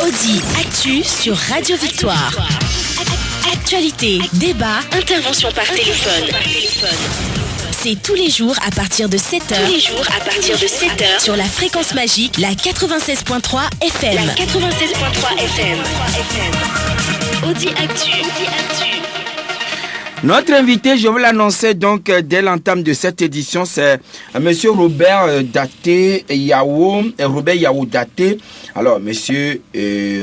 Audi Actu sur Radio Victoire. Actualité, débat, intervention par téléphone. C'est tous les jours à partir de 7h. Sur la fréquence magique, la 96.3 FM. Audi Actu. Notre invité, je vous l'annonçais donc dès l'entame de cette édition, c'est Monsieur Robert Yao Daté. Alors, Monsieur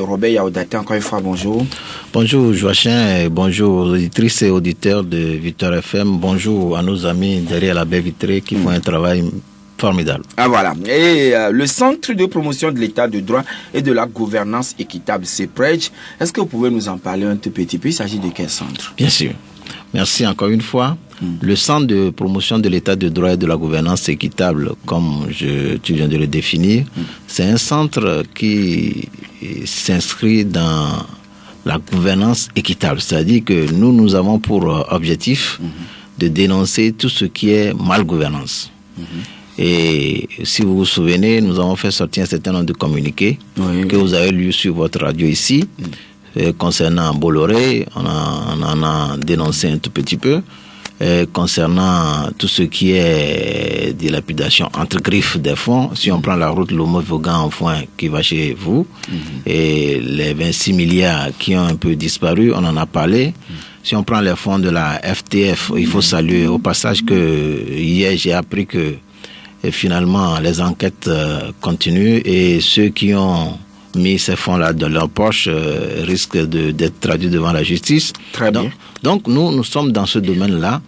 Robert Yao Daté, encore une fois, bonjour. Bonjour Joachim, bonjour aux auditrices et auditeurs de Victoire FM. Bonjour à nos amis derrière la baie vitrée qui font un travail formidable. Ah voilà. Et le Centre de promotion de l'état de droit et de la gouvernance équitable, CEPREG, est-ce que vous pouvez nous en parler un tout petit peu? Il s'agit de quel centre? Bien sûr. Merci encore une fois. Le Centre de promotion de l'état de droit et de la gouvernance équitable, comme tu viens de le définir, c'est un centre qui s'inscrit dans la gouvernance équitable. C'est-à-dire que nous avons pour objectif de dénoncer tout ce qui est malgouvernance. Et si vous vous souvenez, nous avons fait sortir un certain nombre de communiqués que vous avez lus sur votre radio ici. Concernant Bolloré, on en a dénoncé un tout petit peu. Concernant tout ce qui est dilapidation entre griffes des fonds, si on prend la route Lomo-Vaughan en foin qui va chez vous, et les 26 milliards qui ont un peu disparu, on en a parlé. Si on prend les fonds de la FTF, il faut saluer au passage que hier j'ai appris que finalement les enquêtes continuent et ceux qui ont mis ces fonds-là dans leur poche risquent d'être traduits devant la justice. Très bien. Donc nous sommes dans ce domaine-là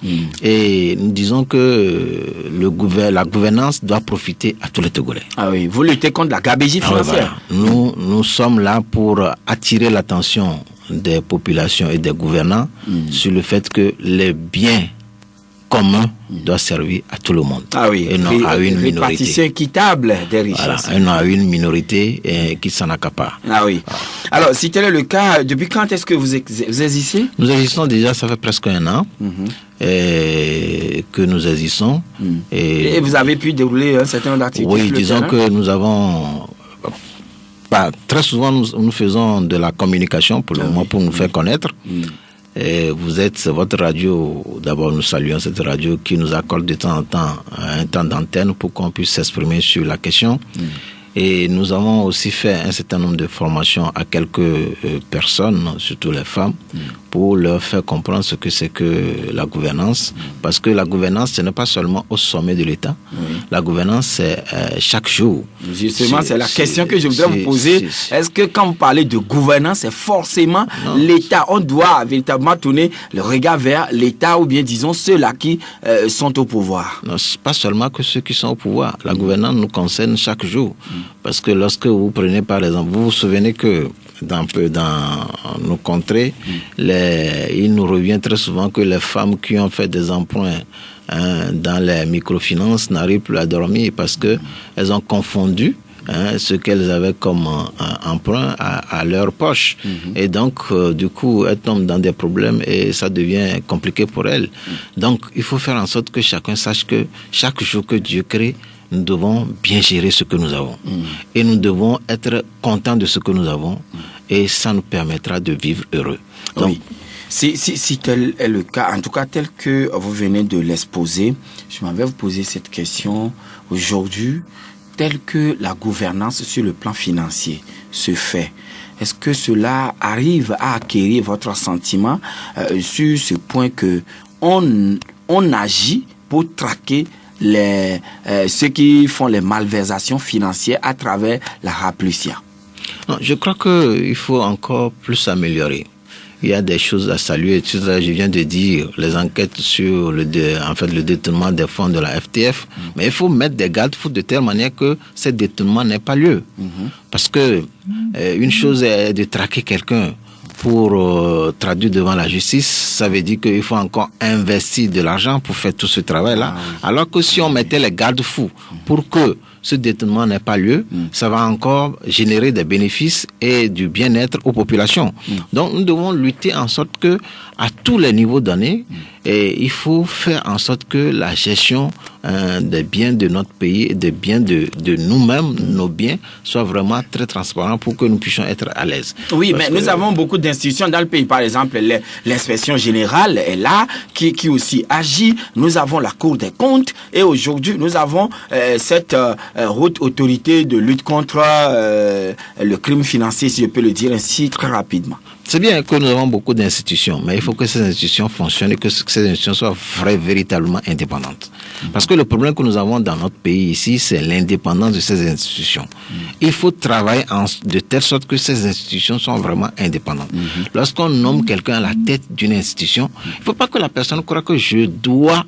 et nous disons que la gouvernance doit profiter à tous les Togolais. Ah oui, vous luttez contre la gabegie financière. Voilà. Nous sommes là pour attirer l'attention des populations et des gouvernants sur le fait que les biens commun doit servir à tout le monde. Ah oui, et non à une minorité. Répartition équitable des richesses. Voilà, et non à une minorité qui s'en accapare. Ah oui. Alors, si tel est le cas, depuis quand est-ce que vous existez? Nous existons déjà, ça fait presque un an que nous existons. Et vous avez pu dérouler un certain nombre d'activités? Oui, disons que nous avons... très souvent, nous faisons de la communication pour le moment, pour nous faire connaître. Et votre radio, d'abord nous saluons cette radio qui nous accorde de temps en temps un temps d'antenne pour qu'on puisse s'exprimer sur la question. Et nous avons aussi fait un certain nombre de formations à quelques personnes, surtout les femmes, pour leur faire comprendre ce que c'est que la gouvernance. Parce que la gouvernance, ce n'est pas seulement au sommet de l'État. La gouvernance, c'est chaque jour. Justement, c'est la question que je voudrais vous poser. Est-ce que quand vous parlez de gouvernance, c'est forcément l'État? On doit véritablement tourner le regard vers l'État ou bien, disons, ceux-là qui sont au pouvoir? Non, c'est pas seulement que ceux qui sont au pouvoir. La gouvernance nous concerne chaque jour. Parce que lorsque vous prenez, par exemple, vous vous souvenez que dans nos contrées, il nous revient très souvent que les femmes qui ont fait des emprunts dans les microfinances n'arrivent plus à dormir parce que elles ont confondu ce qu'elles avaient comme emprunt à leur poche. Et donc, du coup, elles tombent dans des problèmes et ça devient compliqué pour elles. Donc, il faut faire en sorte que chacun sache que chaque jour que Dieu crée, nous devons bien gérer ce que nous avons. Et nous devons être contents de ce que nous avons. Et ça nous permettra de vivre heureux. Donc, oui. Si tel est le cas, en tout cas tel que vous venez de l'exposer, je m'en vais vous poser cette question aujourd'hui. Telle que la gouvernance sur le plan financier se fait, est-ce que cela arrive à acquérir votre sentiment sur ce point que on agit pour traquer ceux qui font les malversations financières à travers la Raplucia? Non, je crois qu'il faut encore plus améliorer. Il y a des choses à saluer. Je viens de dire les enquêtes sur le détournement des fonds de la FTF. Mais il faut mettre des garde-fous de telle manière que ce détournement n'ait pas lieu. Parce que une chose est de traquer quelqu'un pour traduire devant la justice, ça veut dire qu'il faut encore investir de l'argent pour faire tout ce travail-là. Alors que si on mettait les garde-fous pour que ce détournement n'ait pas lieu, ça va encore générer des bénéfices et du bien-être aux populations. Donc nous devons lutter en sorte que, à tous les niveaux donnés, et il faut faire en sorte que la gestion des biens de notre pays et des biens de nous-mêmes, nos biens, soit vraiment très transparent pour que nous puissions être à l'aise. Oui, mais nous avons beaucoup d'institutions dans le pays. Par exemple, l'inspection générale est là, qui aussi agit. Nous avons la Cour des comptes et aujourd'hui, nous avons cette haute autorité de lutte contre le crime financier, si je peux le dire ainsi, très rapidement. C'est bien que nous avons beaucoup d'institutions, mais il faut que ces institutions fonctionnent et que ces institutions soient véritablement indépendantes. Parce que le problème que nous avons dans notre pays ici, c'est l'indépendance de ces institutions. Il faut travailler de telle sorte que ces institutions soient vraiment indépendantes. Lorsqu'on nomme quelqu'un à la tête d'une institution, il ne faut pas que la personne croie que je dois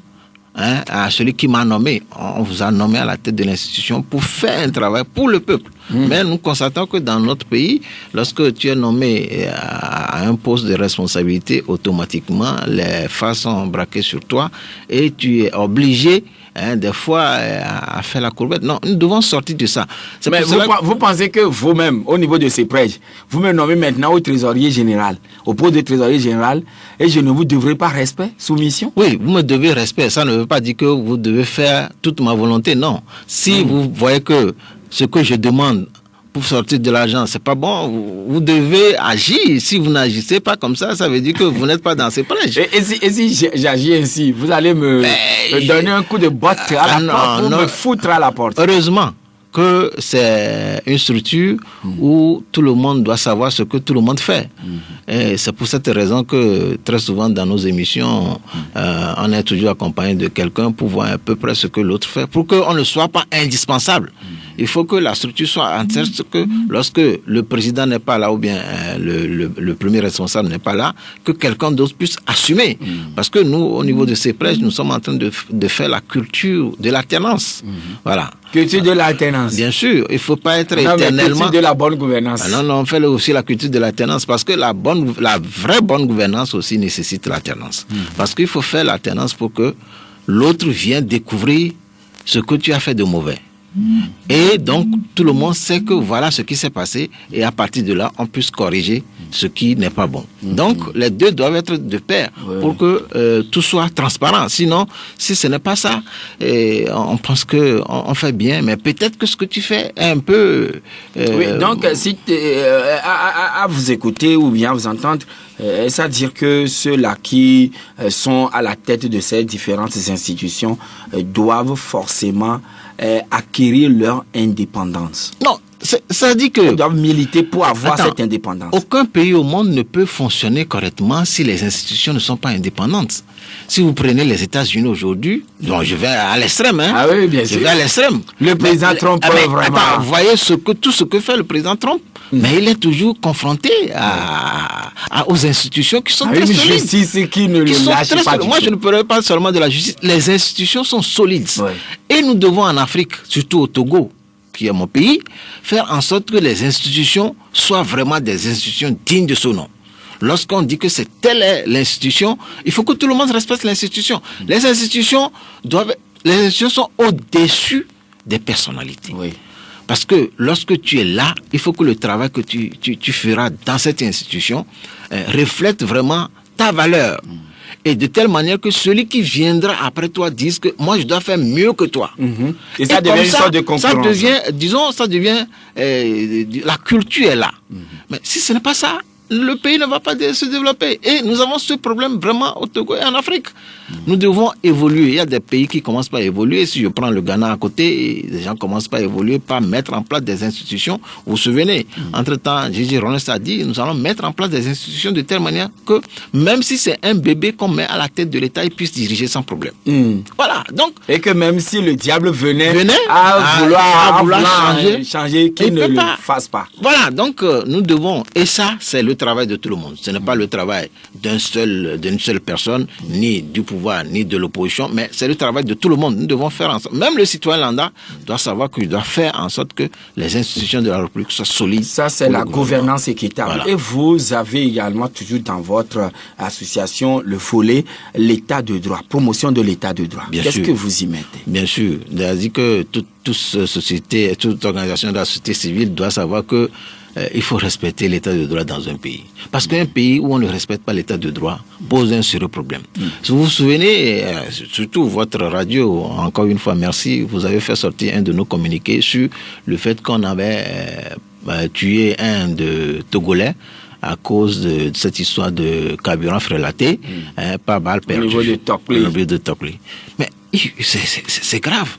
à celui qui m'a nommé. On vous a nommé à la tête de l'institution pour faire un travail pour le peuple. Mais nous constatons que dans notre pays, lorsque tu es nommé à un poste de responsabilité, automatiquement, les phares sont braquées sur toi et tu es obligé des fois à faire la courbette. Non, nous devons sortir de ça. Mais vous pensez que vous-même, au niveau de ces prêches, vous me nommez maintenant au trésorier général, au poste de trésorier général, et je ne vous devrai pas respect, soumission? Oui, vous me devez respect. Ça ne veut pas dire que vous devez faire toute ma volonté, non. Si vous voyez que ce que je demande pour sortir de l'argent, c'est pas bon, vous devez agir. Si vous n'agissez pas comme ça, ça veut dire que vous n'êtes pas dans ces prêches. Et si j'agis ainsi, vous allez me donner un coup de botte à la porte ou me foutre à la porte? Heureusement que c'est une structure où tout le monde doit savoir ce que tout le monde fait. Et c'est pour cette raison que très souvent dans nos émissions, on est toujours accompagné de quelqu'un pour voir à peu près ce que l'autre fait, pour qu'on ne soit pas indispensable. Il faut que la structure soit en sorte que lorsque le président n'est pas là ou bien le premier responsable n'est pas là, que quelqu'un d'autre puisse assumer. Parce que nous, au niveau de ces prêches, nous sommes en train de faire la culture de l'alternance. Voilà. Culture de l'alternance. Bien sûr, il ne faut pas être éternellement... culture de la bonne gouvernance. Non, on fait aussi la culture de l'alternance parce que la vraie bonne gouvernance aussi nécessite l'alternance. Parce qu'il faut faire l'alternance pour que l'autre vienne découvrir ce que tu as fait de mauvais. Et donc, tout le monde sait que voilà ce qui s'est passé et à partir de là, on puisse corriger ce qui n'est pas bon. Donc, les deux doivent être de pair pour que tout soit transparent. Sinon, si ce n'est pas ça, on pense qu'on fait bien, mais peut-être que ce que tu fais est un peu... Oui, donc, si à vous écouter ou bien vous entendre, est-ce à dire que ceux-là qui sont à la tête de ces différentes institutions doivent forcément acquérir leur indépendance? Non, ça dit que... Ils doivent militer pour avoir cette indépendance. Aucun pays au monde ne peut fonctionner correctement si les institutions ne sont pas indépendantes. Si vous prenez les États-Unis aujourd'hui, donc je vais à l'extrême, Ah oui, bien sûr. Je vais à l'extrême. Le président Trump vraiment... Attends, vous voyez tout ce que fait le président Trump, mais il est toujours confronté aux institutions qui sont très solides. Une justice qui ne le lâche pas du tout. Moi, je ne parle pas seulement de la justice. Les institutions sont solides. Et nous devons en Afrique, surtout au Togo, qui est mon pays, faire en sorte que les institutions soient vraiment des institutions dignes de ce nom. Lorsqu'on dit que telle est l'institution, il faut que tout le monde respecte l'institution. Les institutions sont au-dessus des personnalités. Oui. Parce que lorsque tu es là, il faut que le travail que tu feras dans cette institution reflète vraiment ta valeur. Et de telle manière que celui qui viendra après toi dise que moi je dois faire mieux que toi. Et ça devient une sorte de concurrence. Ça devient la culture est là. Mais si ce n'est pas ça, le pays ne va pas se développer. Et nous avons ce problème vraiment au Togo et en Afrique. Nous devons évoluer. Il y a des pays qui commencent pas à évoluer. Si je prends le Ghana à côté, les gens commencent pas à évoluer, pas mettre en place des institutions. Vous vous souvenez, entre-temps, Gigi Ronest a dit, nous allons mettre en place des institutions de telle manière que même si c'est un bébé qu'on met à la tête de l'État, il puisse diriger sans problème. Voilà. Donc, et que même si le diable venait à vouloir changer, qu'il ne le fasse pas. Voilà. Donc, nous devons, et ça, c'est le travail de tout le monde. Ce n'est pas le travail d'une seule personne, ni du pouvoir pouvoir ni de l'opposition, mais c'est le travail de tout le monde. Nous devons faire en sorte, même le citoyen lambda doit savoir qu'il doit faire en sorte que les institutions de la République soient solides. Ça, c'est la gouvernance équitable. Voilà. Et vous avez également toujours dans votre association le volet l'état de droit, promotion de l'état de droit. Qu'est-ce que vous y mettez? Bien sûr. C'est-à-dire que toute organisation de la société civile doit savoir que il faut respecter l'état de droit dans un pays. Parce qu'un pays où on ne respecte pas l'état de droit pose un sérieux problème. Si vous vous souvenez, surtout votre radio, encore une fois, merci, vous avez fait sortir un de nos communiqués sur le fait qu'on avait tué un de Togolais à cause de cette histoire de carburant frélaté, par balle perdue. Au niveau de Tokli. Mais c'est grave.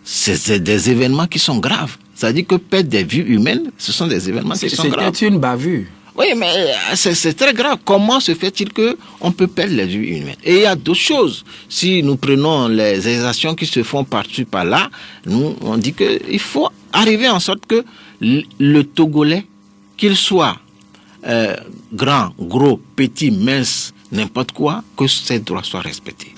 C'est des événements qui sont graves. C'est-à-dire que perdre des vies humaines, ce sont des événements qui sont graves. C'était une bavure. Oui, mais c'est très grave. Comment se fait-il qu'on peut perdre les vies humaines? Et il y a d'autres choses. Si nous prenons les exactions qui se font par-dessus, par-là, nous, on dit qu'il faut arriver en sorte que le Togolais, qu'il soit grand, gros, petit, mince, n'importe quoi, que ses droits soient respectés.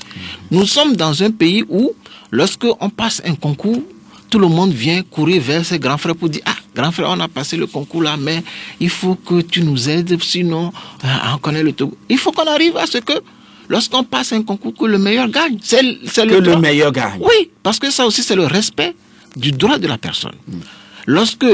Nous sommes dans un pays où, lorsque on passe un concours, tout le monde vient courir vers ses grands frères pour dire « Ah, grand frère, on a passé le concours là, mais il faut que tu nous aides, sinon on connaît le Togo. » Il faut qu'on arrive à ce que, lorsqu'on passe un concours, que le meilleur gagne. C'est le meilleur gagne. Oui, parce que ça aussi, c'est le respect du droit de la personne. Lorsque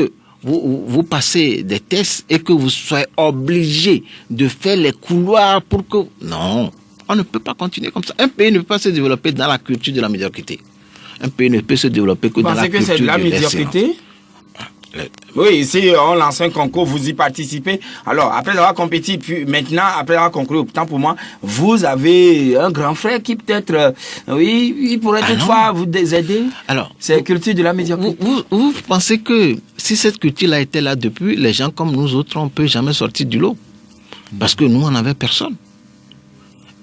vous passez des tests et que vous soyez obligé de faire les couloirs pour que... Non, on ne peut pas continuer comme ça. Un pays ne peut pas se développer dans la culture de la médiocrité. Un pays ne peut se développer que dans la culture de l'excellence. Vous pensez que c'est de la médiocrité? Oui, si on lance un concours, vous y participez. Alors, après avoir compétit, puis maintenant, après avoir conclu, autant pour moi, vous avez un grand frère qui peut-être, oui, il pourrait toutefois vous aider. Alors, c'est la culture de la médiocrité. Vous pensez que si cette culture-là était là depuis, les gens comme nous autres, on ne peut jamais sortir du lot. Parce que nous, on n'avait personne.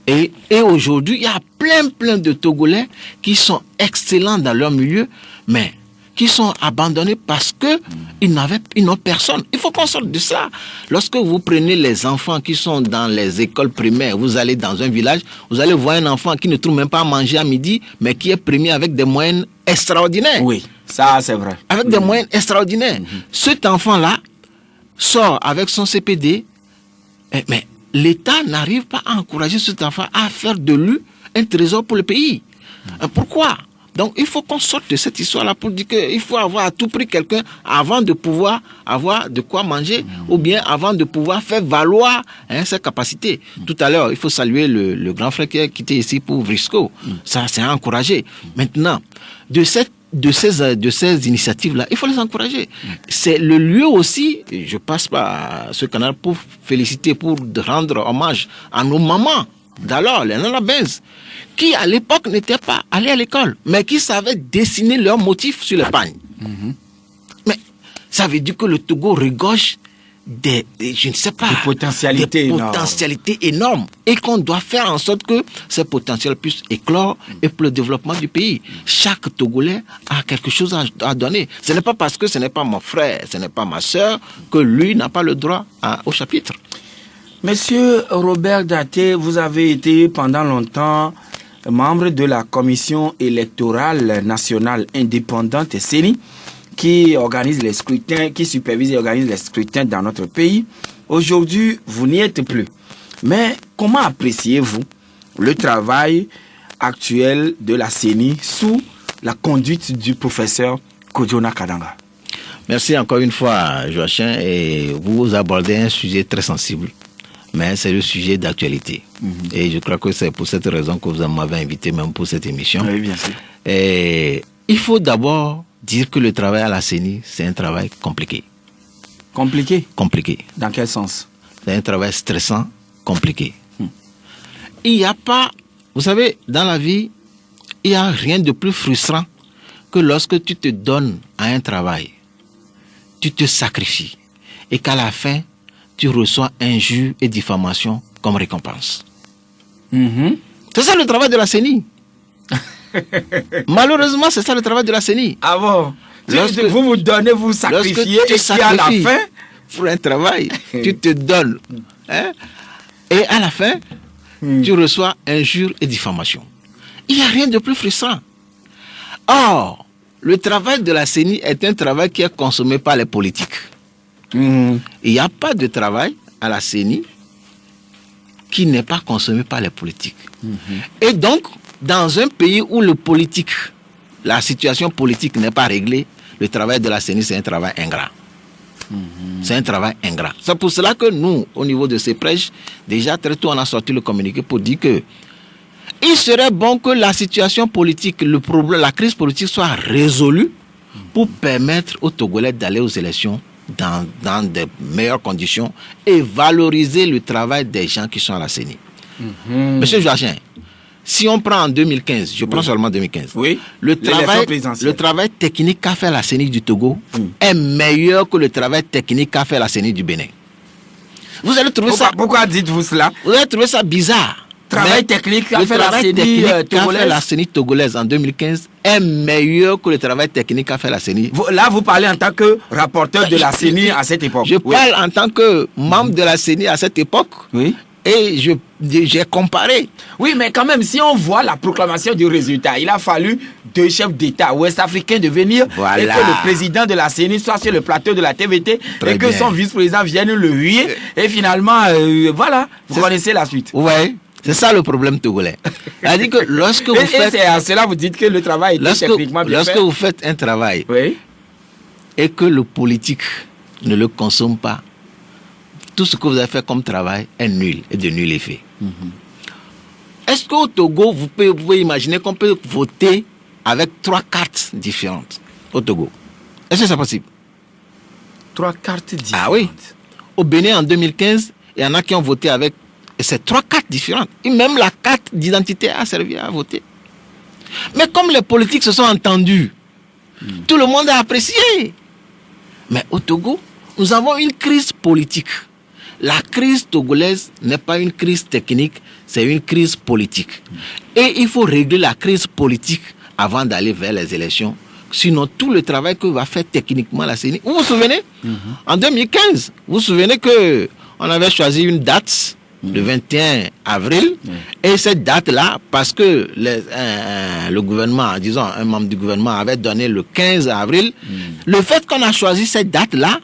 Et aujourd'hui, il y a plein de Togolais qui sont excellents dans leur milieu, mais qui sont abandonnés parce que ils n'ont personne. Il faut qu'on sorte de ça. Lorsque vous prenez les enfants qui sont dans les écoles primaires, vous allez dans un village, vous allez voir un enfant qui ne trouve même pas à manger à midi, mais qui est premier avec des moyens extraordinaires. Oui, ça c'est vrai. Avec des moyens extraordinaires. Cet enfant-là sort avec son CPD, mais l'État n'arrive pas à encourager cet enfant à faire de lui un trésor pour le pays. Pourquoi? Donc, il faut qu'on sorte de cette histoire-là pour dire qu'il faut avoir à tout prix quelqu'un avant de pouvoir avoir de quoi manger ou bien avant de pouvoir faire valoir ses capacités. Tout à l'heure, il faut saluer le grand frère qui a quitté ici pour Vrisco. Ça, c'est encouragé. Maintenant, de ces initiatives-là, il faut les encourager. C'est le lieu aussi, je passe par ce canal pour féliciter, pour rendre hommage à nos mamans d'alors, les nanabens, qui à l'époque n'étaient pas allés à l'école, mais qui savaient dessiner leurs motifs sur les pagnes. Mais ça veut dire que le Togo regorge des potentialités énormes et qu'on doit faire en sorte que ces potentiels puissent éclore et pour le développement du pays. Chaque Togolais a quelque chose à donner. Ce n'est pas parce que ce n'est pas mon frère, ce n'est pas ma soeur que lui n'a pas le droit au chapitre. Monsieur Robert Daté, vous avez été pendant longtemps membre de la Commission électorale nationale indépendante CENI, qui organise les scrutins, qui supervise et organise les scrutins dans notre pays. Aujourd'hui, vous n'y êtes plus. Mais comment appréciez-vous le travail actuel de la CENI sous la conduite du professeur Kojo Kadanga? Merci encore une fois, Joachim, et vous abordez un sujet très sensible. Mais c'est le sujet d'actualité. Et je crois que c'est pour cette raison que vous m'avez invité même pour cette émission. Oui, bien sûr. Et il faut d'abord dire que le travail à la CENI, c'est un travail compliqué. Compliqué? Compliqué. Dans quel sens? C'est un travail stressant, compliqué. Il n'y a pas... Vous savez, dans la vie, il n'y a rien de plus frustrant que lorsque tu te donnes à un travail, tu te sacrifies, et qu'à la fin, tu reçois injures et diffamations comme récompense. C'est ça le travail de la CENI. Malheureusement, c'est ça le travail de la CENI. Ah bon? Vous vous donnez, vous sacrifiez, et puis à la fin, pour un travail, tu te donnes. Et à la fin, tu reçois injures et diffamations. Il n'y a rien de plus frustrant. Or, le travail de la CENI est un travail qui est consommé par les politiques. Il n'y a pas de travail à la CENI qui n'est pas consommé par les politiques. Et donc, dans un pays où la situation politique n'est pas réglée, le travail de la CENI, c'est un travail ingrat. C'est un travail ingrat. C'est pour cela que nous, au niveau de ces prêches, déjà très tôt, on a sorti le communiqué pour dire que il serait bon que la situation politique, le problème, la crise politique soit résolue pour permettre aux Togolais d'aller aux élections dans de meilleures conditions et valoriser le travail des gens qui sont à la CENI. Monsieur Joachim, si on prend en 2015, je prends seulement 2015, le travail technique qu'a fait la CENI du Togo est meilleur que le travail technique qu'a fait la CENI du Bénin. Vous allez trouver Pourquoi dites-vous cela? Vous allez trouver ça bizarre. Travail technique qu'a fait la CENI togolaise en 2015 est meilleur que le travail technique qu'a fait la CENI. Là, vous parlez en tant que rapporteur de la CENI à cette époque. Je parle en tant que membre de la CENI à cette époque. Oui. Et j'ai comparé. Oui, mais quand même, si on voit la proclamation du résultat, il a fallu 2 chefs d'État ouest-africains de venir et que le président de la CENI soit sur le plateau de la TVT et que son vice-président vienne le huer. Et finalement, voilà, vous connaissez la suite. Oui. C'est ça le problème togolais. C'est-à-dire que lorsque vous faites... Et c'est à cela vous dites que le travail est techniquement bien fait. Lorsque vous faites un travail et que le politique ne le consomme pas, tout ce que vous avez fait comme travail est nul et de nul effet. Est-ce qu'au Togo, vous pouvez imaginer qu'on peut voter avec 3 cartes différentes au Togo? Est-ce que c'est possible? 3 cartes différentes? Ah oui. Au Bénin, en 2015, il y en a qui ont voté avec... Et c'est 3 cartes différentes. Et même la carte d'identité a servi à voter. Mais comme les politiques se sont entendus, tout le monde a apprécié. Mais au Togo, nous avons une crise politique. La crise togolaise n'est pas une crise technique, c'est une crise politique. Et il faut régler la crise politique avant d'aller vers les élections. Sinon, tout le travail que va faire techniquement la CENI... Vous vous souvenez? En 2015, vous vous souvenez qu'on avait choisi une date... le 21 avril, et cette date-là, parce que le gouvernement, disons, un membre du gouvernement avait donné le 15 avril, le fait qu'on a choisi cette date-là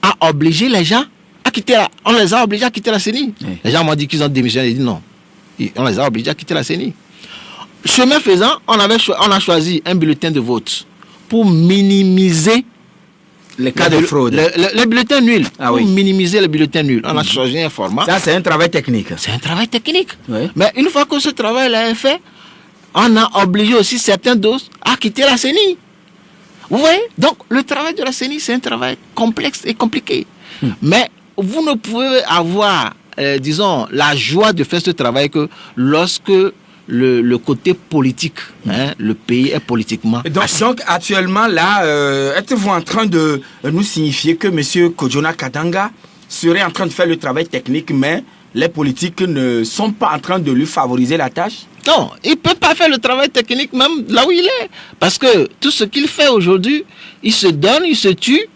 a obligé les gens à quitter on les a obligés à quitter la CENI. Les gens m'ont dit qu'ils ont démissionné, ils disent non. On les a obligés à quitter la CENI. Chemin faisant, on a choisi un bulletin de vote pour minimiser les cas de fraude. Les bulletins nuls. Pour minimiser les bulletins nuls. On a choisi un format. Ça, c'est un travail technique. C'est un travail technique. Mais une fois que ce travail-là est fait, on a obligé aussi certains d'autres à quitter la CENI. Vous voyez? Donc, le travail de la CENI, c'est un travail complexe et compliqué. Mais vous ne pouvez avoir, disons, la joie de faire ce travail que lorsque le côté politique, le pays est politiquement... Donc actuellement, là, êtes-vous en train de nous signifier que M. Kojona Kadanga serait en train de faire le travail technique, mais les politiques ne sont pas en train de lui favoriser la tâche? Non, il ne peut pas faire le travail technique même là où il est. Parce que tout ce qu'il fait aujourd'hui, il se donne, il se tue.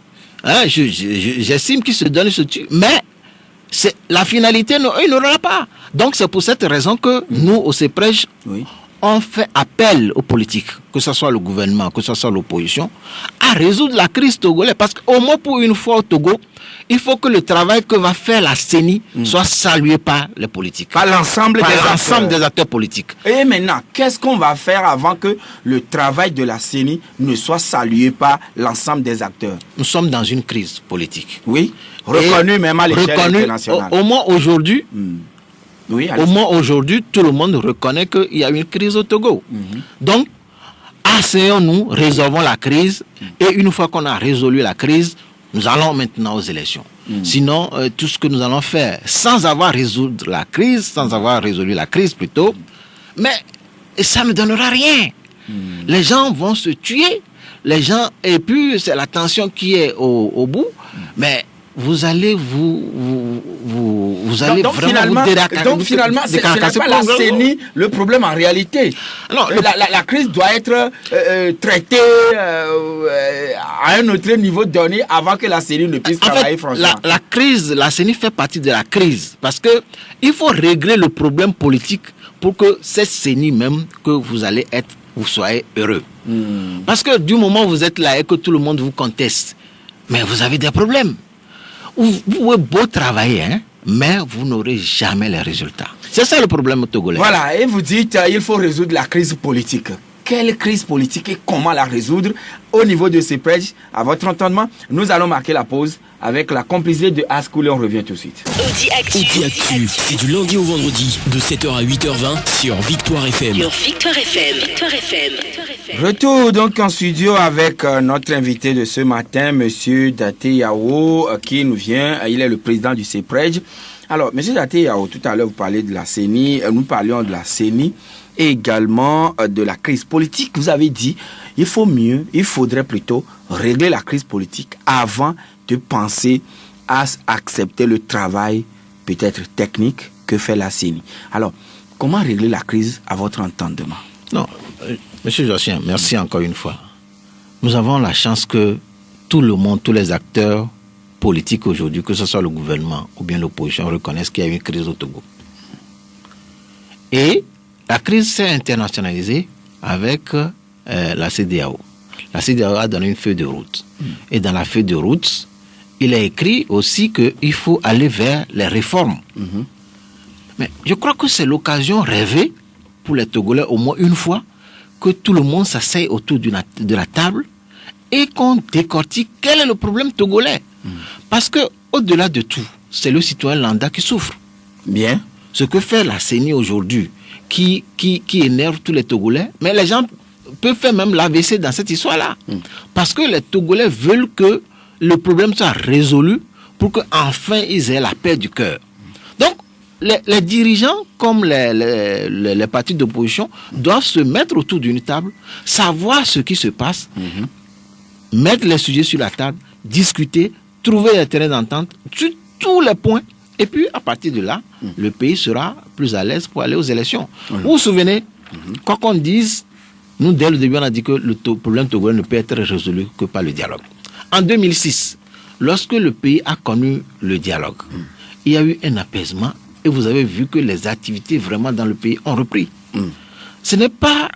J'estime qu'il se donne, il se tue. Mais la finalité, il n'aura pas. Donc c'est pour cette raison que nous, au CEPREJ, on fait appel aux politiques, que ce soit le gouvernement, que ce soit l'opposition, à résoudre la crise togolaise. Parce qu'au moins pour une fois au Togo, il faut que le travail que va faire la CENI soit salué par les politiques. Par l'ensemble des acteurs politiques. Et maintenant, qu'est-ce qu'on va faire avant que le travail de la CENI ne soit salué par l'ensemble des acteurs? Nous sommes dans une crise politique. Oui, reconnue même à l'échelle internationale. Au moins aujourd'hui, au moins aujourd'hui, tout le monde reconnaît qu'il y a une crise au Togo. Donc, asseyons-nous, résolvons la crise, et une fois qu'on a résolu la crise, nous allons maintenant aux élections. Sinon, tout ce que nous allons faire sans avoir résolu la crise, plutôt, mais ça ne donnera rien. Les gens vont se tuer, et puis c'est la tension qui est au bout, mais vous allez donc finalement, ce n'est pas la CENI le problème en réalité. Alors, la crise doit être traitée à un autre niveau donné avant que la CENI ne puisse travailler franchement. La CENI fait partie de la crise parce que il faut régler le problème politique pour que cette CENI même que vous allez être, vous soyez heureux. Parce que du moment où vous êtes là et que tout le monde vous conteste, mais vous avez des problèmes. Vous pouvez beau travailler, mais vous n'aurez jamais les résultats. C'est ça le problème togolais. Voilà, et vous dites il faut résoudre la crise politique. Quelle crise politique et comment la résoudre au niveau de ces prêches? À votre entendement, nous allons marquer la pause avec la complicité de Ascool et on revient tout de suite. Audi Actu, c'est du lundi au vendredi de 7h à 8h20 sur Victoire FM. Victoire FM. Retour donc en studio avec notre invité de ce matin, Monsieur Daté Yao, qui nous vient. Il est le président du CEPREJ. Alors, Monsieur Daté Yao, tout à l'heure vous parlez de la CENI, nous parlions de la CENI et également de la crise politique. Vous avez dit, il faudrait plutôt régler la crise politique avant de penser à accepter le travail peut-être technique que fait la CENI. Alors, comment régler la crise à votre entendement? Non, Monsieur Josien, merci encore une fois. Nous avons la chance que tout le monde, tous les acteurs politiques aujourd'hui, que ce soit le gouvernement ou bien l'opposition, reconnaissent qu'il y a une crise au Togo. Et la crise s'est internationalisée avec la CEDEAO. La CEDEAO a donné une feuille de route. Et dans la feuille de route, il est écrit aussi qu'il faut aller vers les réformes. Mais je crois que c'est l'occasion rêvée pour les Togolais au moins une fois que tout le monde s'asseye autour de la table et qu'on décortique quel est le problème togolais. Parce que au-delà de tout, c'est le citoyen lambda qui souffre. Bien. Ce que fait la CENI aujourd'hui, qui énerve tous les Togolais, mais les gens peuvent faire même l'AVC dans cette histoire-là. Parce que les Togolais veulent que le problème soit résolu pour qu'enfin ils aient la paix du cœur. Donc, les dirigeants comme les partis d'opposition doivent se mettre autour d'une table, savoir ce qui se passe, mettre les sujets sur la table, discuter, trouver les terrains d'entente sur tous les points. Et puis, à partir de là, le pays sera plus à l'aise pour aller aux élections. Vous vous souvenez, quoi qu'on dise, nous, dès le début, on a dit que le problème togolais ne peut être résolu que par le dialogue. En 2006, lorsque le pays a connu le dialogue, il y a eu un apaisement et vous avez vu que les activités vraiment dans le pays ont repris. Ce n'est pas,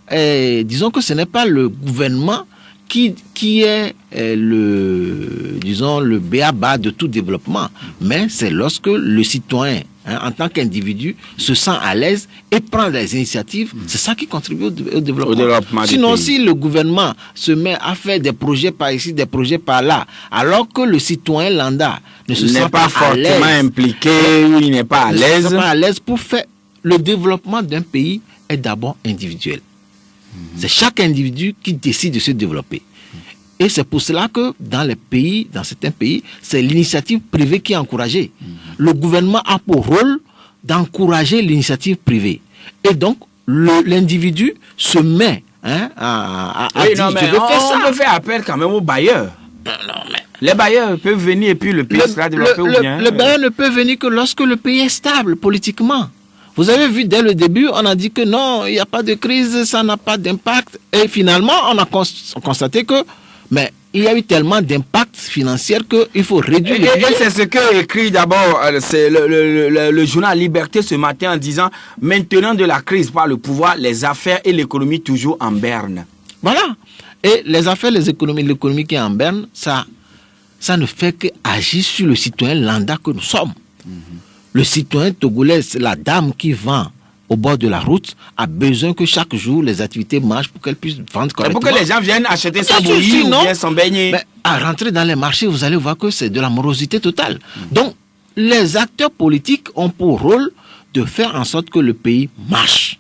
disons que ce n'est pas le gouvernement qui est le b.a.-ba de tout développement, mais c'est lorsque le citoyen, en tant qu'individu, se sent à l'aise et prend des initiatives, c'est ça qui contribue au développement. Sinon, si le gouvernement se met à faire des projets par ici, des projets par là, alors que le citoyen lambda ne se sent pas fortement impliqué, il n'est pas à l'aise. Il n'est pas à l'aise pour faire le développement d'un pays est d'abord individuel. C'est chaque individu qui décide de se développer. Et c'est pour cela que dans certains pays, c'est l'initiative privée qui est encouragée. Le gouvernement a pour rôle d'encourager l'initiative privée. Et donc, l'individu se met à dire, on peut faire appel quand même aux bailleurs. Les bailleurs peuvent venir et puis le pays sera développé ou bien... Le bailleur ne peut venir que lorsque le pays est stable politiquement. Vous avez vu, dès le début, on a dit que non, il n'y a pas de crise, ça n'a pas d'impact. Et finalement, on a constaté que, mais il y a eu tellement d'impact financier qu'il faut réduire le budget. Et c'est ce que écrit d'abord le journal Liberté ce matin en disant « Maintenant de la crise par le pouvoir, les affaires et l'économie toujours en berne ». Voilà. Et les affaires, l'économie qui est en berne, ça ne fait qu'agir sur le citoyen lambda que nous sommes. Le citoyen togolais, la dame qui vend au bord de la route, a besoin que chaque jour les activités marchent pour qu'elle puisse vendre correctement. Pour que les gens viennent acheter sa bouillie ou bien s'en baigner. Mais à rentrer dans les marchés, vous allez voir que c'est de la morosité totale. Donc, les acteurs politiques ont pour rôle de faire en sorte que le pays marche.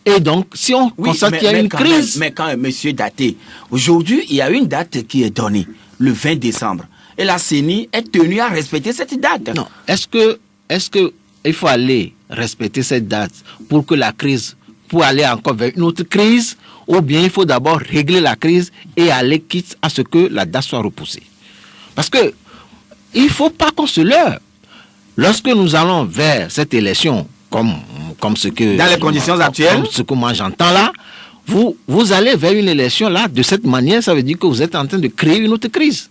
Et donc, si on constate qu'il y a une crise... Mais quand même, monsieur Daté, aujourd'hui, il y a une date qui est donnée, le 20 décembre. Et la CENI est tenue à respecter cette date. Non, est-ce que il faut aller respecter cette date pour que la crise, pour aller encore vers une autre crise, ou bien il faut d'abord régler la crise et aller quitte à ce que la date soit repoussée. Parce que il ne faut pas qu'on se leurre. Lorsque nous allons vers cette élection, comme ce que... Dans les conditions actuelles. Comme ce que moi j'entends là, vous allez vers une élection là, de cette manière, ça veut dire que vous êtes en train de créer une autre crise.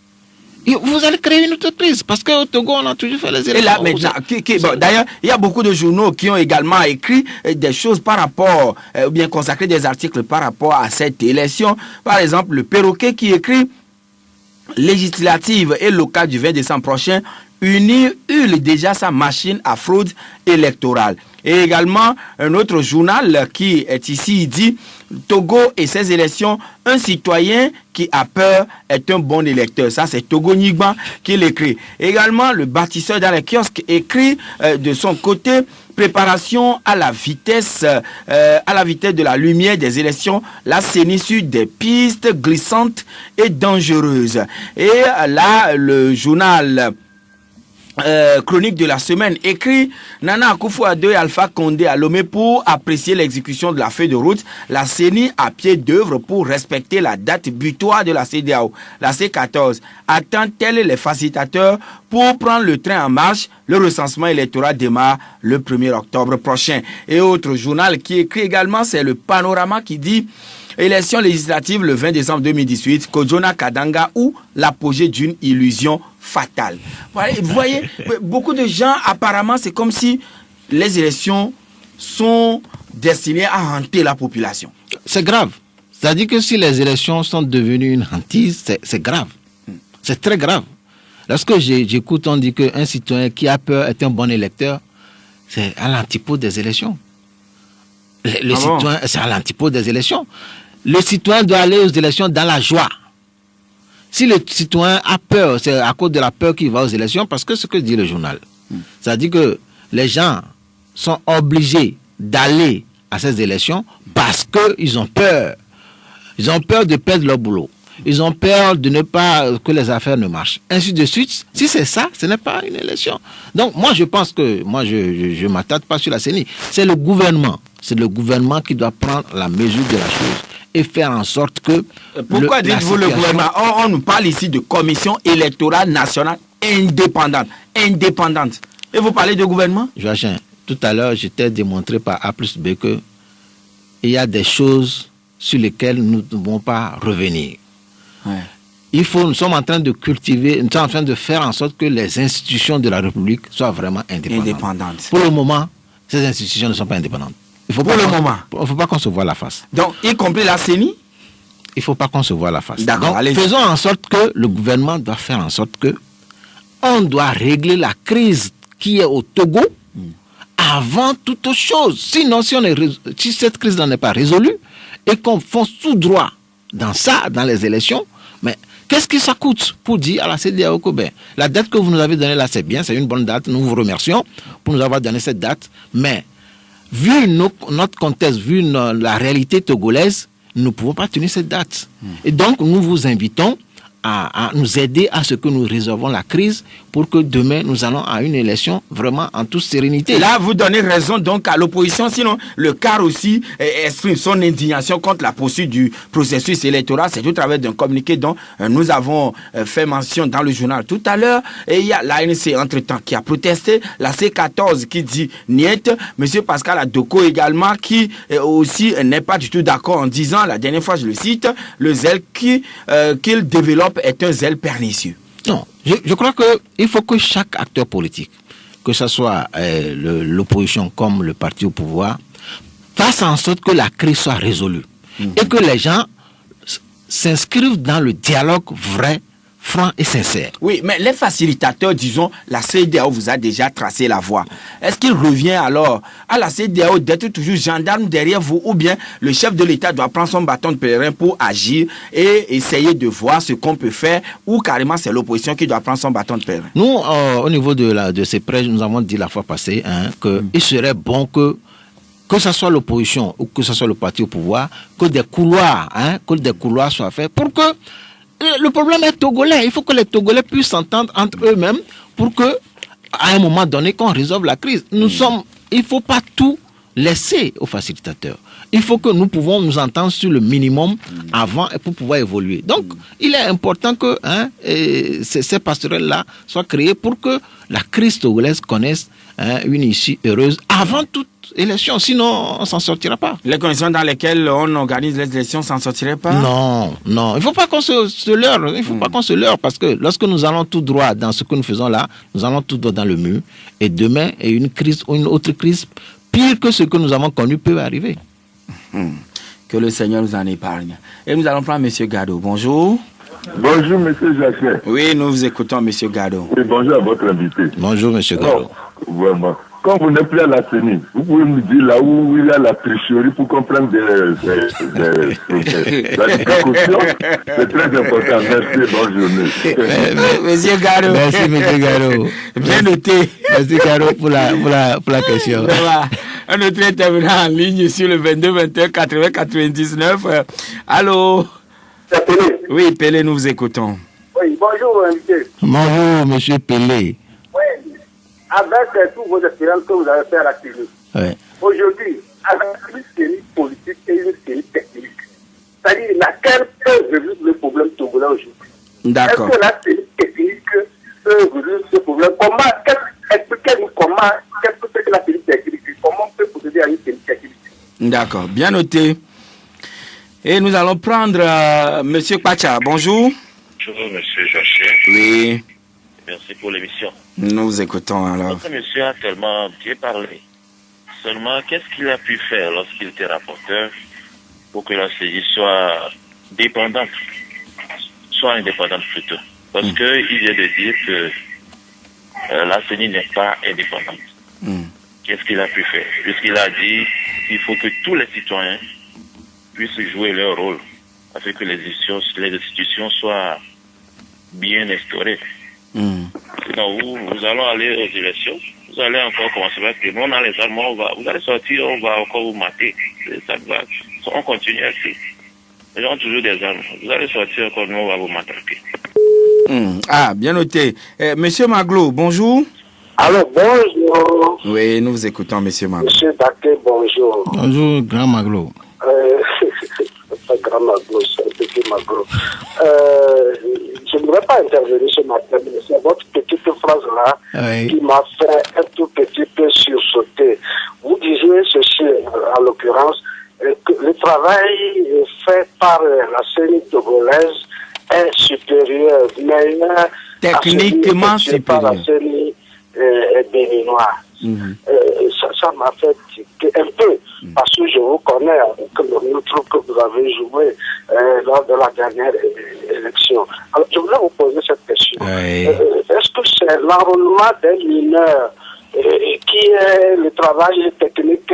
Et vous allez créer une autre crise, parce qu'au Togo, on a toujours fait les élections. Et là, maintenant, d'ailleurs, il y a beaucoup de journaux qui ont également écrit des choses par rapport, ou bien consacré des articles par rapport à cette élection. Par exemple, le Perroquet qui écrit législative et locale du 20 décembre prochain, UNI hurle déjà sa machine à fraude électorale. Et également, un autre journal qui est ici, il dit Togo et ses élections, un citoyen qui a peur est un bon électeur. Ça, c'est Togo Nigba qui l'écrit. Également, le bâtisseur dans les kiosques écrit de son côté préparation à la vitesse de la lumière des élections, la CENI sur des pistes glissantes et dangereuses. Et là, le journal chronique de la semaine écrit Nana Akufo-Addo et Alpha Condé à Lomé pour apprécier l'exécution de la feuille de route. La CENI à pied d'œuvre pour respecter la date butoir de la CEDEAO. La C14 attend-elle les facilitateurs pour prendre le train en marche. Le recensement électoral démarre le 1er octobre prochain. Et autre journal qui écrit également, c'est le Panorama qui dit élection législative le 20 décembre 2018, Kojona Kadanga ou l'apogée d'une illusion fatale. Vous voyez, beaucoup de gens, apparemment, c'est comme si les élections sont destinées à hanter la population. C'est grave. C'est-à-dire que si les élections sont devenues une hantise, c'est grave. C'est très grave. Lorsque j'écoute, on dit qu'un citoyen qui a peur est un bon électeur, c'est à l'antipode des élections. Le citoyen, c'est à l'antipode des élections. Le citoyen doit aller aux élections dans la joie. Si le citoyen a peur, c'est à cause de la peur qu'il va aux élections, parce que ce que dit le journal, c'est-à-dire que les gens sont obligés d'aller à ces élections parce qu'ils ont peur. Ils ont peur de perdre leur boulot. Ils ont peur de ne pas que les affaires ne marchent. Ainsi de suite. Si c'est ça, ce n'est pas une élection. Donc moi je pense que, je m'attarde pas sur la CENI. C'est le gouvernement. C'est le gouvernement qui doit prendre la mesure de la chose et faire en sorte que... Pourquoi dites-vous le gouvernement? On nous parle ici de commission électorale nationale indépendante. Et vous parlez de gouvernement? Joachim, tout à l'heure, je t'ai démontré par A plus B que il y a des choses sur lesquelles nous ne devons pas revenir. Ouais. Nous sommes en train de cultiver, nous sommes en train de faire en sorte que les institutions de la République soient vraiment indépendantes. Pour le moment, ces institutions ne sont pas indépendantes. Il ne faut pas qu'on se voie la face. Donc, y compris la CENI? Il ne faut pas qu'on se voie la face. D'accord, donc, faisons en sorte que le gouvernement doit faire en sorte que on doit régler la crise qui est au Togo avant toute autre chose. Sinon, si cette crise n'est pas résolue et qu'on fonce tout droit dans les élections, mais qu'est-ce que ça coûte pour dire à la CEDEAO que la date que vous nous avez donnée là, c'est bien, c'est une bonne date, nous vous remercions pour nous avoir donné cette date, mais vu notre contexte, vu la réalité togolaise, nous ne pouvons pas tenir cette date. Et donc, nous vous invitons à nous aider à ce que nous résolvons la crise pour que demain, nous allons à une élection vraiment en toute sérénité. Là, vous donnez raison donc à l'opposition. Sinon, le CAR aussi exprime son indignation contre la poursuite du processus électoral. C'est au travers d'un communiqué dont nous avons fait mention dans le journal tout à l'heure. Et il y a l'ANC, entre-temps, qui a protesté. La C14 qui dit niet. Monsieur Pascal Adoko également, qui aussi n'est pas du tout d'accord en disant, la dernière fois, je le cite, le zèle qu'il développe est un zèle pernicieux. Non, je crois qu'il faut que chaque acteur politique, que ce soit l'opposition comme le parti au pouvoir, fasse en sorte que la crise soit résolue. Et que les gens s'inscrivent dans le dialogue vrai, franc et sincère. Oui, mais les facilitateurs, disons, la CEDEAO vous a déjà tracé la voie. Est-ce qu'il revient alors à la CEDEAO d'être toujours gendarme derrière vous, ou bien le chef de l'État doit prendre son bâton de pèlerin pour agir et essayer de voir ce qu'on peut faire, ou carrément c'est l'opposition qui doit prendre son bâton de pèlerin? Nous, au niveau de ces prêches, nous avons dit la fois passée qu'il serait bon que ce soit l'opposition ou que ce soit le parti au pouvoir, que des couloirs soient faits pour que le problème est togolais. Il faut que les Togolais puissent s'entendre entre eux-mêmes pour que, à un moment donné, qu'on résolve la crise. Il ne faut pas tout laisser aux facilitateurs. il faut que nous pouvons nous entendre sur le minimum avant pour pouvoir évoluer. Donc, il est important que ces passerelles-là soient créées pour que la crise togolaise connaisse une issue heureuse avant toute élection. Sinon, on ne s'en sortira pas. Les conditions dans lesquelles on organise les élections, ça ne s'en sortirait pas? Non. Il ne faut pas qu'on se leurre. Il ne faut pas qu'on se leurre parce que lorsque nous allons tout droit dans ce que nous faisons là, nous allons tout droit dans le mur. Et demain, une crise ou une autre crise pire que ce que nous avons connu peut arriver. Que le Seigneur nous en épargne. Et nous allons prendre M. Gado. Bonjour. Bonjour, M. Jacquet. Oui, nous vous écoutons, M. Gado. Oui, bonjour à votre invité. Bonjour, M. Gado. Vraiment. Quand vous n'êtes plus à la CENI, vous pouvez me dire là où il y a la tricherie pour comprendre la précaution. C'est très important. Merci, bonne journée. Monsieur Gado. Merci, M. Gado. Bien noté. Merci, Gado, pour la question. Un autre intervenant en ligne sur le 22 21 80 99. Allô? Pelé. Oui, Pelé, nous vous écoutons. Oui, bonjour, invité. Bonjour, M. Pelé. Oui, avec tous vos expériences que vous avez fait à la télé, aujourd'hui, avec une série politique et une série technique, c'est-à-dire laquelle peut résoudre le problème togolais aujourd'hui? D'accord. Est-ce que la série technique peut résoudre ce problème? Expliquez-nous qu'est-ce que c'est que la série technique? Comment on peut procéder à une série technique? D'accord, bien noté. Et nous allons prendre M. Pacha. Bonjour. Bonjour, M. Jachet. Oui. Merci pour l'émission. Nous vous écoutons alors. Notre monsieur a tellement bien parlé. Seulement, qu'est-ce qu'il a pu faire lorsqu'il était rapporteur pour que la CENI soit dépendante, soit indépendante plutôt? Parce qu'il vient de dire que la CENI n'est pas indépendante. Qu'est-ce qu'il a pu faire? Puisqu'il a dit qu'il faut que tous les citoyens puissent jouer leur rôle afin que les institutions soient bien instaurées. Sinon, vous allons aller aux élections, vous allez encore commencer parce que nous, on a les armes, vous allez sortir, on va encore vous mater. On continue ainsi. Les gens ont toujours des armes. Vous allez sortir encore, nous, on va vous matraquer. Ah, bien noté. Monsieur Maglo, bonjour. Alors, bonjour. Oui, nous vous écoutons, Monsieur Maglo. Monsieur Baké, bonjour. Bonjour, Grand Maglo. Pas Grand Maglo, c'est un petit Maglo. Je ne voudrais pas intervenir ce matin, mais c'est votre petite phrase-là qui m'a fait un tout petit peu sursauter. Vous disiez ceci, en l'occurrence, que le travail fait par la CENI togolaise est supérieur, meilleur techniquement supérieur par la CENI béninoise. Ça m'a fait tiquer un peu, parce que je vous connais avec le truc que vous avez joué lors de la dernière élection. Alors, je voulais vous poser cette question. Est-ce que c'est l'enrôlement des mineurs qui est le travail technique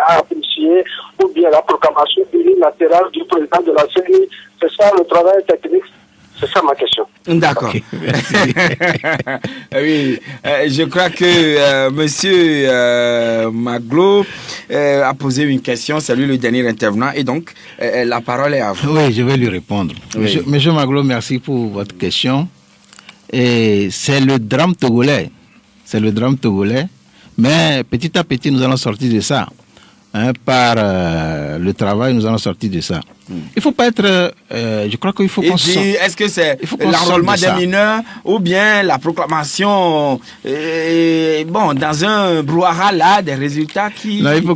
à apprécier, ou bien la proclamation unilatérale du président de la CENI? C'est ça le travail technique? C'est ça ma question. D'accord. Oui, je crois que Monsieur Maglo a posé une question. C'est lui le dernier intervenant. Et donc, la parole est à vous. Oui, je vais lui répondre. Oui. Monsieur Maglo, merci pour votre question. Et c'est le drame togolais. C'est le drame togolais. Mais petit à petit, nous allons sortir de ça. Par le travail, nous allons sortir de ça. Il ne faut pas être... je crois qu'il faut qu'on sorte. Est-ce que c'est l'enrôlement des mineurs ou bien la proclamation dans un brouhaha là, des résultats qui... Non, il faut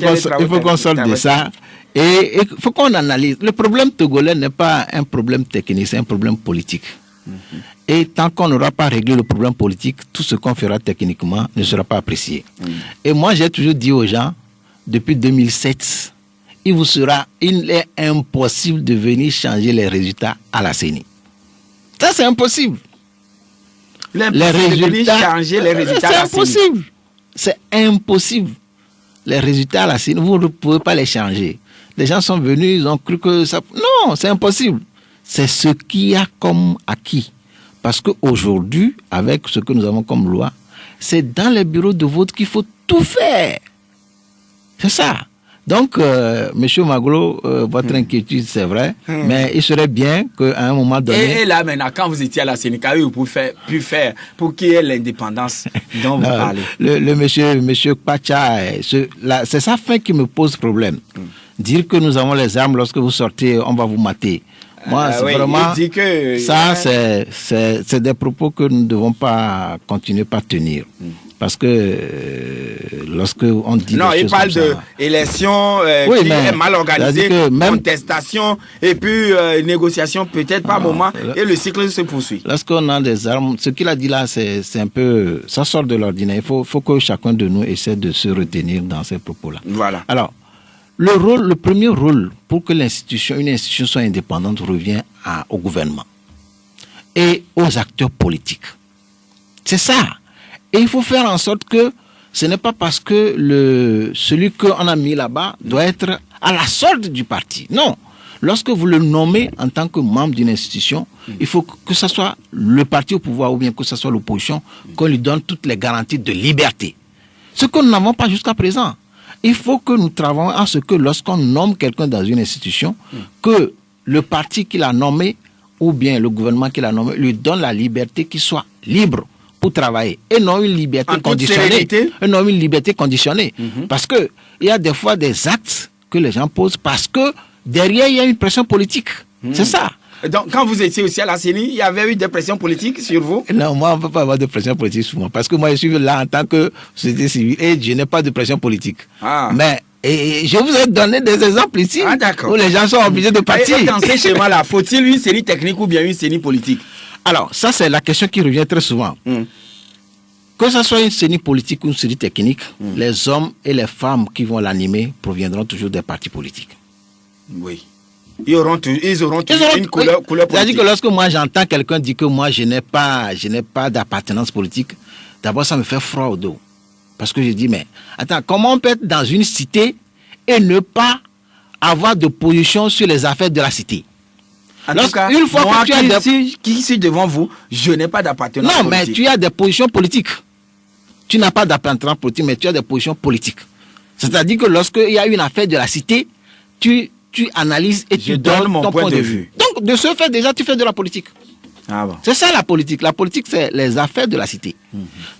qu'on sorte de ça. Et il faut qu'on analyse. Le problème togolais n'est pas un problème technique, c'est un problème politique. Et tant qu'on n'aura pas réglé le problème politique, tout ce qu'on fera techniquement ne sera pas apprécié. Et moi, j'ai toujours dit aux gens, depuis 2007, il est impossible de venir changer les résultats à la CENI. Ça, c'est impossible. Les résultats, changer les résultats à la CENI. C'est impossible. C'est impossible. Les résultats à la CENI, vous ne pouvez pas les changer. Les gens sont venus, ils ont cru que ça... Non, c'est impossible. C'est ce qu'il y a comme acquis. Parce qu'aujourd'hui, avec ce que nous avons comme loi, c'est dans les bureaux de vote qu'il faut tout faire. C'est ça. Donc, Monsieur Maglo, votre inquiétude, c'est vrai, mais il serait bien qu'à un moment donné... Et là, maintenant, quand vous étiez à la CENI, qu'avez-vous pu faire pour qu'il y ait l'indépendance dont vous parlez? Le monsieur Pacha, c'est sa fin qui me pose problème. dire que nous avons les armes, lorsque vous sortez, on va vous mater. Moi, c'est vraiment... il dit que, ça, c'est des propos que nous ne devons pas continuer par tenir. Parce que lorsque on dit non, il parle d'élections qui est mal organisée, contestation, et puis négociation peut-être par moment, et le cycle se poursuit. Lorsqu'on a des armes, ce qu'il a dit là, c'est un peu... Ça sort de l'ordinaire. Il faut que chacun de nous essaie de se retenir dans ces propos-là. Voilà. Alors, le premier rôle pour que une institution soit indépendante revient au gouvernement et aux acteurs politiques. C'est ça. Et il faut faire en sorte que ce n'est pas parce que celui qu'on a mis là-bas doit être à la solde du parti. Non. Lorsque vous le nommez en tant que membre d'une institution, il faut que ce soit le parti au pouvoir ou bien que ce soit l'opposition, qu'on lui donne toutes les garanties de liberté. Ce que nous n'avons pas jusqu'à présent. Il faut que nous travaillions à ce que lorsqu'on nomme quelqu'un dans une institution, que le parti qui l'a nommé ou bien le gouvernement qui l'a nommé lui donne la liberté qu'il soit libre pour travailler et non une liberté conditionnée. Et non une liberté conditionnée. Parce que il y a des fois des actes que les gens posent parce que derrière il y a une pression politique. C'est ça. Donc, quand vous étiez aussi à la CENI, il y avait eu des pressions politiques sur vous? Non, moi, on ne peut pas avoir de pression politique sur moi. Parce que moi, je suis là en tant que société civile et je n'ai pas de pression politique. Mais je vous ai donné des exemples ici où les gens sont obligés de partir. Et dans ces schémas-là, faut-il une CENI technique ou bien une CENI politique? Alors, ça, c'est la question qui revient très souvent. Que ce soit une CENI politique ou une CENI technique, les hommes et les femmes qui vont l'animer proviendront toujours des partis politiques. Oui. Ils auront une couleur politique. C'est-à-dire que lorsque moi j'entends quelqu'un dire que moi je n'ai pas d'appartenance politique, d'abord ça me fait froid au dos. Parce que je dis, mais attends, comment on peut être dans une cité et ne pas avoir de position sur les affaires de la cité? En tout cas, une fois moi que qui suis devant vous, je n'ai pas d'appartenance politique. Non, mais tu as des positions politiques. Tu n'as pas d'appartenance politique, mais tu as des positions politiques. C'est-à-dire que lorsqu'il y a une affaire de la cité, tu analyses et tu donnes ton point de vue. Donc, de ce fait, déjà, tu fais de la politique. Ah bon. C'est ça la politique. La politique, c'est les affaires de la cité.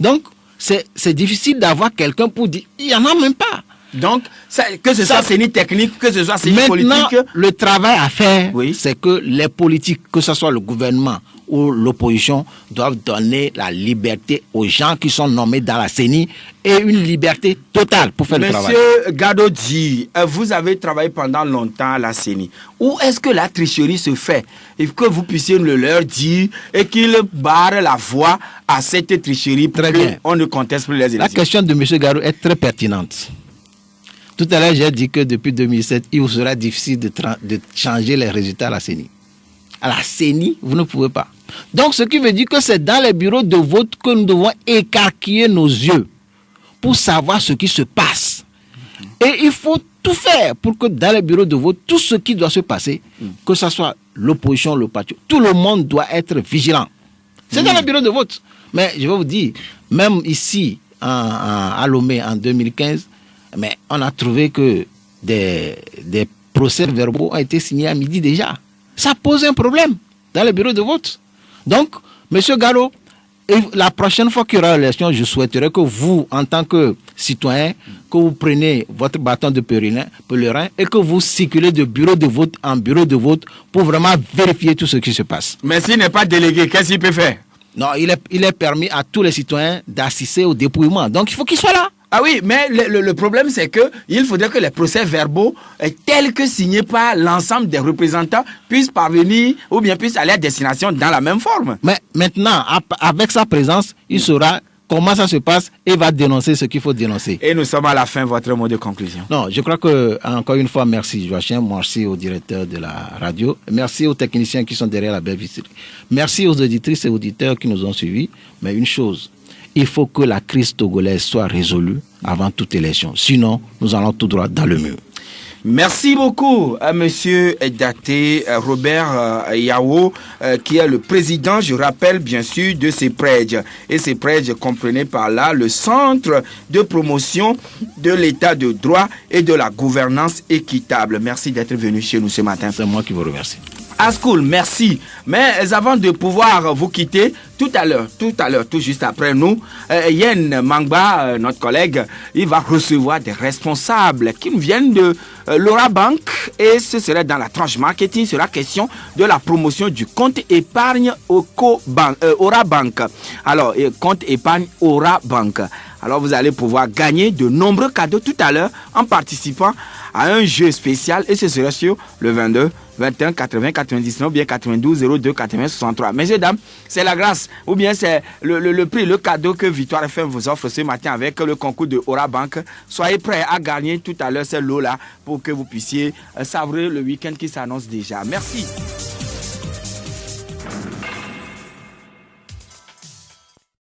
Donc, c'est difficile d'avoir quelqu'un pour dire, il n'y en a même pas. Donc, que ce soit CENI technique, que ce soit CENI politique. Maintenant, le travail à faire, c'est que les politiques, que ce soit le gouvernement ou l'opposition, doivent donner la liberté aux gens qui sont nommés dans la CENI et une liberté totale pour faire le travail. Monsieur Gadodi, vous avez travaillé pendant longtemps à la CENI. Où est-ce que la tricherie se fait? Et que vous puissiez le leur dire et qu'ils barrent la voie à cette tricherie pour qu'on ne conteste plus les élections. La question de monsieur Gadodi est très pertinente. Tout à l'heure, j'ai dit que depuis 2007, il vous sera difficile de changer les résultats à la CENI. À la CENI, vous ne pouvez pas. Donc, ce qui veut dire que c'est dans les bureaux de vote que nous devons écarquiller nos yeux pour savoir ce qui se passe. Et il faut tout faire pour que dans les bureaux de vote, tout ce qui doit se passer, que ce soit l'opposition, le parti, tout le monde doit être vigilant. C'est dans les bureaux de vote. Mais je vais vous dire, même ici, à Lomé, en 2015, mais on a trouvé que des procès-verbaux ont été signés à midi déjà. Ça pose un problème dans les bureaux de vote. Donc, M. Gallo, la prochaine fois qu'il y aura l'élection, je souhaiterais que vous, en tant que citoyen, que vous preniez votre bâton de pèlerin et que vous circulez de bureau de vote en bureau de vote pour vraiment vérifier tout ce qui se passe. Mais s'il n'est pas délégué, qu'est-ce qu'il peut faire? Non, il est permis à tous les citoyens d'assister au dépouillement. Donc, il faut qu'il soit là. Ah oui, mais le problème, c'est que il faudrait que les procès-verbaux, tels que signés par l'ensemble des représentants, puissent parvenir ou bien puissent aller à destination dans la même forme. Mais maintenant, avec sa présence, il saura comment ça se passe et va dénoncer ce qu'il faut dénoncer. Et nous sommes à la fin, votre mot de conclusion. Non, je crois que, encore une fois, merci Joachim, merci au directeur de la radio, merci aux techniciens qui sont derrière la belle vitrine, merci aux auditrices et auditeurs qui nous ont suivis, mais une chose, il faut que la crise togolaise soit résolue avant toute élection. Sinon, nous allons tout droit dans le mur. Merci beaucoup à monsieur Daté Robert Yao, qui est le président, je rappelle bien sûr, de CEPREJ. Et CEPREJ comprenait par là le Centre de promotion de l'état de droit et de la gouvernance équitable. Merci d'être venu chez nous ce matin. C'est moi qui vous remercie. Ascool, merci. Mais avant de pouvoir vous quitter, tout à l'heure, tout juste après nous, Yen Mangba, notre collègue, il va recevoir des responsables qui nous viennent de l'Ora Bank, et ce serait dans la tranche marketing, sera question de la promotion du compte épargne Ora Bank. Alors, compte épargne Ora Bank. Alors, vous allez pouvoir gagner de nombreux cadeaux tout à l'heure en participant à un jeu spécial, et ce sera sur le 22 21 80 99 bien 92 02 80 63. Messieurs, dames, c'est la grâce ou bien c'est le prix, le cadeau que Victoire FM vous offre ce matin avec le concours de Ora Bank. Soyez prêts à gagner tout à l'heure ces lots-là pour que vous puissiez savourer le week-end qui s'annonce déjà. Merci.